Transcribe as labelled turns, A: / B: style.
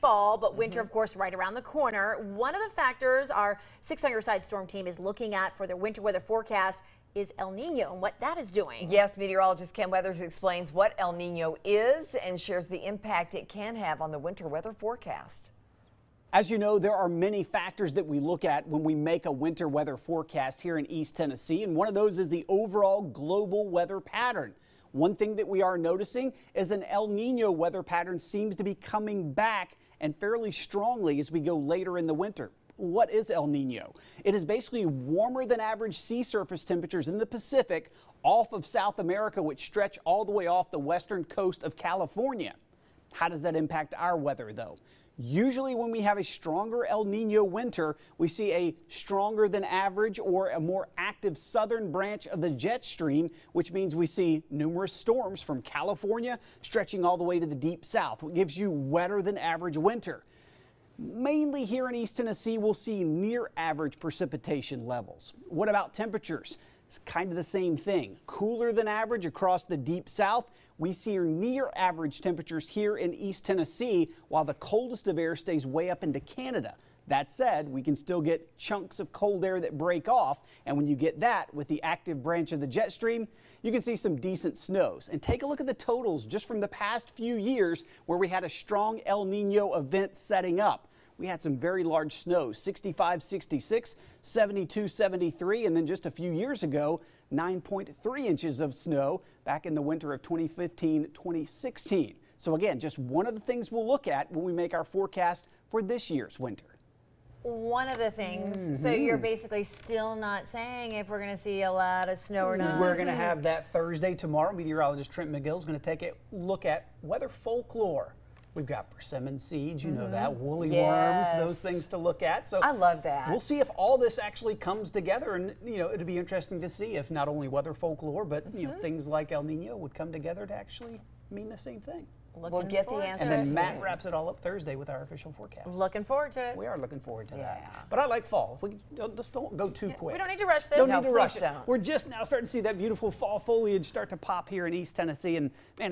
A: fall, but winter, of course, right around the corner. One of the factors our 600-side storm team is looking at for their winter weather forecast is El Niño and what that is doing.
B: Yes, meteorologist Ken Weathers explains what El Niño is and shares the impact it can have on the winter weather forecast.
C: As you know, there are many factors that we look at when we make a winter weather forecast here in East Tennessee, and one of those is the overall global weather pattern. One thing that we are noticing is an El Niño weather pattern seems to be coming back and fairly strongly as we go later in the winter. What is El Niño? It is basically warmer than average sea surface temperatures in the Pacific off of South America, which stretch all the way off the western coast of California. How does that impact our weather, though? Usually when we have a stronger El Niño winter, we see a stronger than average or a more active southern branch of the jet stream, which means we see numerous storms from California stretching all the way to the deep south, which gives you wetter than average winter. Mainly here in East Tennessee, we'll see near average precipitation levels. What about temperatures? It's kind of the same thing. Cooler than average across the deep south. We see near average temperatures here in East Tennessee, while the coldest of air stays way up into Canada. That said, we can still get chunks of cold air that break off, and when you get that with the active branch of the jet stream, you can see some decent snows. And take a look at the totals just from the past few years where we had a strong El Niño event setting up. We had some very large snows, 65, 66, 72, 73, and then just a few years ago, 9.3 inches of snow back in the winter of 2015, 2016. So again, just one of the things we'll look at when we make our forecast for this year's winter.
A: One of the things, so you're basically still not saying if we're going to see a lot of snow or not.
C: We're going to have that Thursday tomorrow. Meteorologist Trent McGill is going to take a look at weather folklore. We've got persimmon seeds, you know that, woolly worms, those things to look at. So
B: I love that.
C: We'll see if all this actually comes together, and it'll be interesting to see if not only weather folklore, but things like El Niño would come together to actually mean the same thing.
B: We'll get the answers.
C: And then Matt wraps it all up Thursday with our official forecast.
A: Looking forward to it.
C: We are looking forward to that. But I like fall. If we just don't go too quick.
A: We don't need to rush this.
C: Don't need to rush it. We're just now starting to see that beautiful fall foliage start to pop here in East Tennessee, and man,